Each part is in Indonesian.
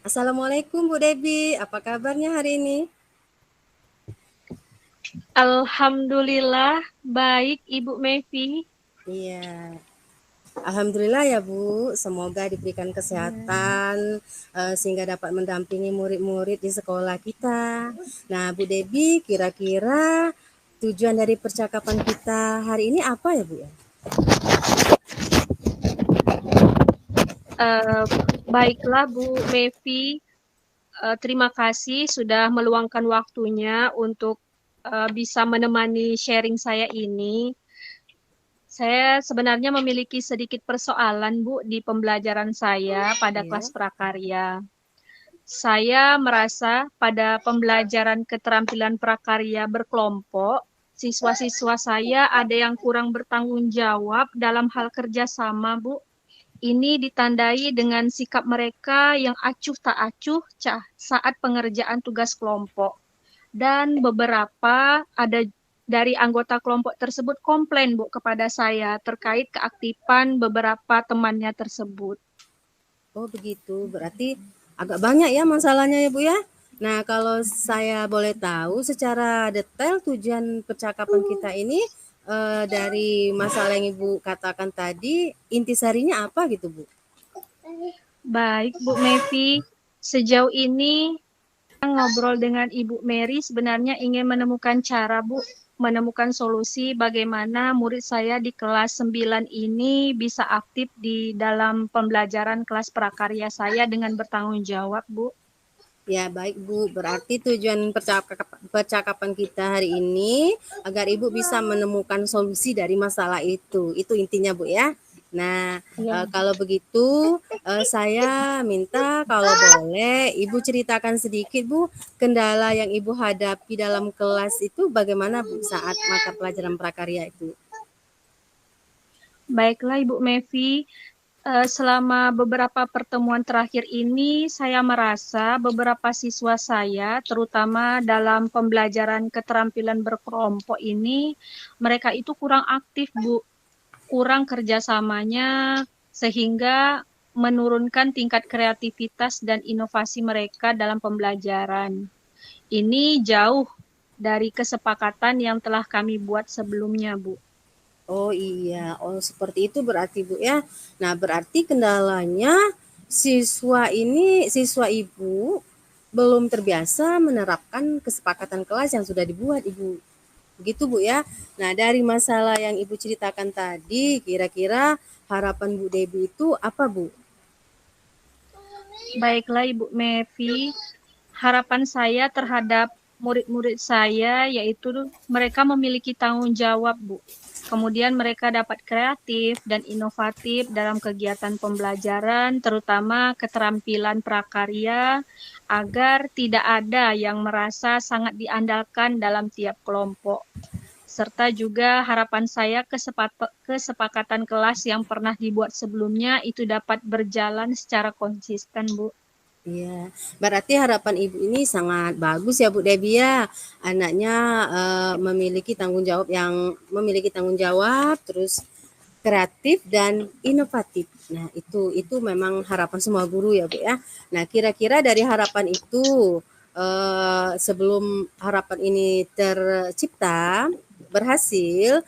Assalamualaikum Bu Debi, apa kabarnya hari ini? Alhamdulillah, baik Ibu Mevi. Iya, Alhamdulillah ya Bu, semoga diberikan Ya. kesehatan sehingga dapat mendampingi murid-murid di sekolah kita. Nah Bu Debi, kira-kira tujuan dari percakapan kita hari ini apa ya Bu ya? Eh, Baiklah Bu Mevi, terima kasih sudah meluangkan waktunya untuk bisa menemani sharing saya ini. Saya sebenarnya memiliki sedikit persoalan Bu di pembelajaran saya pada kelas Iya. prakarya. Saya merasa pada pembelajaran keterampilan prakarya berkelompok, siswa-siswa saya ada yang kurang bertanggung jawab dalam hal kerjasama, Bu. Ini ditandai dengan sikap mereka yang acuh tak acuh saat pengerjaan tugas kelompok. Dan beberapa ada dari anggota kelompok tersebut komplain, Bu, kepada saya terkait keaktifan beberapa temannya tersebut. Oh begitu, berarti agak banyak ya masalahnya ya Bu ya. Nah kalau saya boleh tahu secara detail tujuan percakapan kita ini dari masalah yang Ibu katakan tadi, intisarinya apa gitu Bu? Baik, Bu Mevi, sejauh ini ngobrol dengan Ibu Mary sebenarnya ingin menemukan cara, Bu, menemukan solusi bagaimana murid saya di kelas 9 ini bisa aktif di dalam pembelajaran kelas prakarya saya dengan bertanggung jawab, Bu. Ya baik Bu, berarti tujuan percakapan kita hari ini agar Ibu bisa menemukan solusi dari masalah itu intinya Bu ya. Nah Ya. kalau begitu saya minta kalau boleh Ibu ceritakan sedikit Bu, kendala yang Ibu hadapi dalam kelas itu bagaimana Bu saat mata pelajaran prakarya itu? Baiklah, Ibu Mevi, selama beberapa pertemuan terakhir ini, saya merasa beberapa siswa saya, terutama dalam pembelajaran keterampilan berkelompok ini, mereka itu kurang aktif, Bu, kurang kerjasamanya, sehingga menurunkan tingkat kreativitas dan inovasi mereka dalam pembelajaran. Ini jauh dari kesepakatan yang telah kami buat sebelumnya, Bu. Oh iya, oh seperti itu berarti Bu ya. Nah berarti kendalanya siswa Ibu belum terbiasa menerapkan kesepakatan kelas yang sudah dibuat Ibu. Begitu Bu ya. Nah dari masalah yang Ibu ceritakan tadi, kira-kira harapan Bu Debi itu apa Bu? Baiklah Ibu Mevi, harapan saya terhadap murid-murid saya yaitu mereka memiliki tanggung jawab, Bu. Kemudian mereka dapat kreatif dan inovatif dalam kegiatan pembelajaran, terutama keterampilan prakarya, agar tidak ada yang merasa sangat diandalkan dalam tiap kelompok. Serta juga harapan saya kesepakatan kelas yang pernah dibuat sebelumnya itu dapat berjalan secara konsisten, Bu. Iya, berarti harapan Ibu ini sangat bagus ya Bu Debi ya. Anaknya memiliki tanggung jawab, terus kreatif dan inovatif. Nah, itu memang harapan semua guru ya, Bu ya. Nah, kira-kira dari harapan itu sebelum harapan ini tercipta berhasil,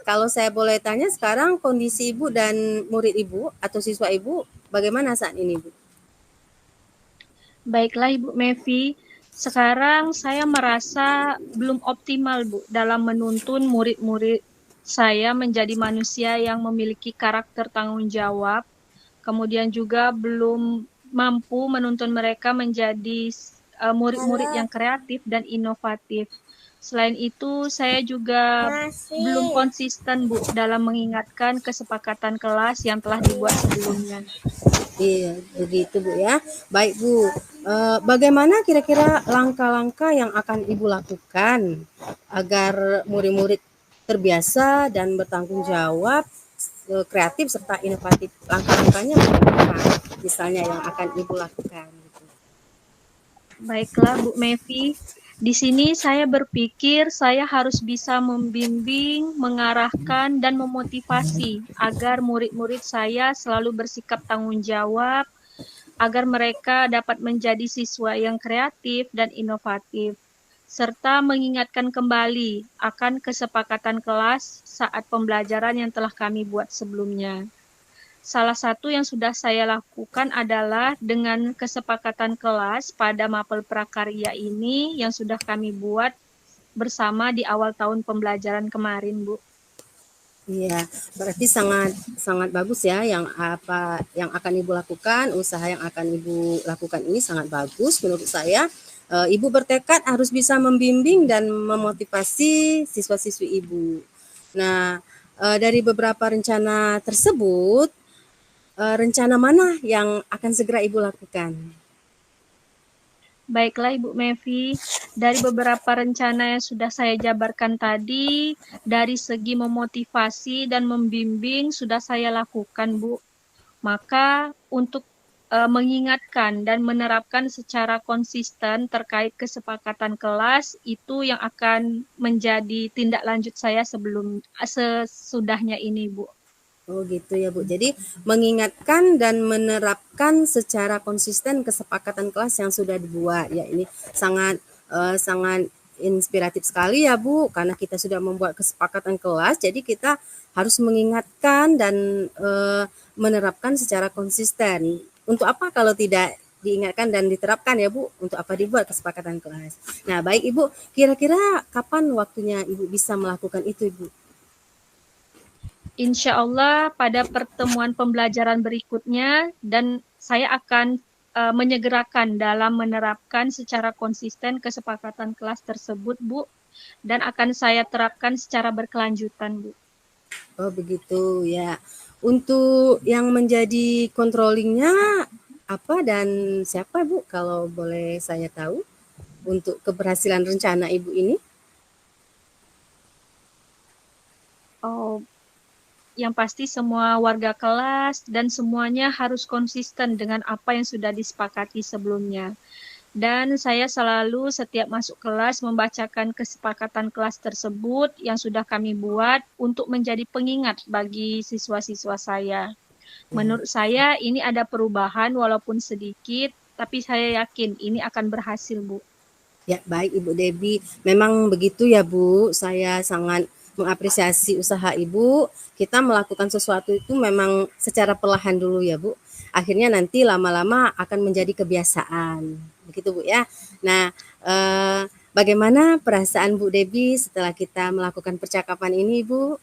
kalau saya boleh tanya sekarang kondisi Ibu dan murid Ibu atau siswa Ibu bagaimana saat ini, Bu? Baiklah Ibu Mevi, sekarang saya merasa belum optimal Bu dalam menuntun murid-murid saya menjadi manusia yang memiliki karakter tanggung jawab, kemudian juga belum mampu menuntun mereka menjadi murid-murid yang kreatif dan inovatif. Selain itu, saya juga belum konsisten Bu dalam mengingatkan kesepakatan kelas yang telah dibuat sebelumnya. Iya, begitu Bu ya. Baik Bu, bagaimana kira-kira langkah-langkah yang akan Ibu lakukan agar murid-murid terbiasa dan bertanggung jawab, kreatif serta inovatif? Langkah-langkahnya apa? Misalnya yang akan Ibu lakukan gitu. Baiklah, Bu Mevi. Di sini saya berpikir saya harus bisa membimbing, mengarahkan, dan memotivasi agar murid-murid saya selalu bersikap tanggung jawab, agar mereka dapat menjadi siswa yang kreatif dan inovatif, serta mengingatkan kembali akan kesepakatan kelas saat pembelajaran yang telah kami buat sebelumnya. Salah satu yang sudah saya lakukan adalah dengan kesepakatan kelas pada mapel prakarya ini yang sudah kami buat bersama di awal tahun pembelajaran kemarin, Bu. Iya, berarti sangat sangat bagus ya yang apa yang akan Ibu lakukan, usaha yang akan Ibu lakukan ini sangat bagus menurut saya. Ibu bertekad harus bisa membimbing dan memotivasi siswa-siswi Ibu. Nah, dari beberapa rencana tersebut, rencana mana yang akan segera Ibu lakukan? Baiklah Ibu Mevi, dari beberapa rencana yang sudah saya jabarkan tadi, dari segi memotivasi dan membimbing sudah saya lakukan, Bu. Maka untuk mengingatkan dan menerapkan secara konsisten terkait kesepakatan kelas itu yang akan menjadi tindak lanjut saya sesudahnya ini, Bu. Oh gitu ya Bu. Jadi mengingatkan dan menerapkan secara konsisten kesepakatan kelas yang sudah dibuat. Ya ini sangat sangat inspiratif sekali ya Bu, karena kita sudah membuat kesepakatan kelas, jadi kita harus mengingatkan dan menerapkan secara konsisten. Untuk apa kalau tidak diingatkan dan diterapkan ya Bu? Untuk apa dibuat kesepakatan kelas? Nah baik Ibu, kira-kira kapan waktunya Ibu bisa melakukan itu Ibu? Insya Allah pada pertemuan pembelajaran berikutnya dan saya akan menyegerakan dalam menerapkan secara konsisten kesepakatan kelas tersebut, Bu, dan akan saya terapkan secara berkelanjutan, Bu. Oh begitu ya. Untuk yang menjadi controllingnya apa dan siapa Bu? Kalau boleh saya tahu untuk keberhasilan rencana Ibu ini? Oh, yang pasti semua warga kelas dan semuanya harus konsisten dengan apa yang sudah disepakati sebelumnya. Dan saya selalu setiap masuk kelas membacakan kesepakatan kelas tersebut yang sudah kami buat untuk menjadi pengingat bagi siswa-siswa saya. Ya, Menurut saya ini ada perubahan walaupun sedikit, tapi saya yakin ini akan berhasil, Bu. ya baik Ibu Debbie. Memang begitu ya Bu. Saya sangat mengapresiasi usaha Ibu. Kita melakukan sesuatu itu memang secara perlahan dulu ya Bu. Akhirnya nanti lama-lama akan menjadi kebiasaan. Begitu Bu ya. Nah, bagaimana perasaan Bu Debbie setelah kita melakukan percakapan ini Bu?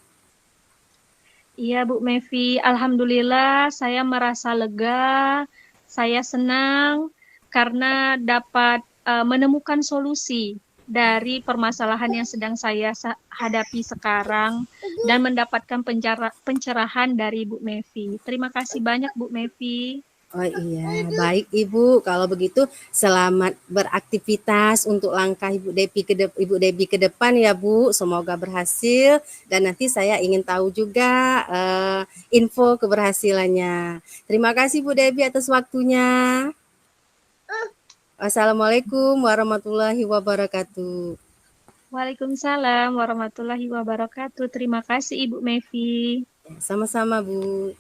Iya, Bu Mevi. Alhamdulillah, saya merasa lega. Saya senang karena dapat menemukan solusi dari permasalahan yang sedang saya hadapi sekarang dan mendapatkan pencerahan dari Bu Mevi. Terima kasih banyak, Bu Mevi. Oh iya, baik Ibu. Kalau begitu selamat beraktivitas untuk langkah Ibu Debbie ke depan ya Bu. Semoga berhasil dan nanti saya ingin tahu juga info keberhasilannya. Terima kasih Bu Debbie atas waktunya. Wassalamualaikum warahmatullahi wabarakatuh. Waalaikumsalam warahmatullahi wabarakatuh. Terima kasih, Ibu Mevi. Ya, sama-sama Bu.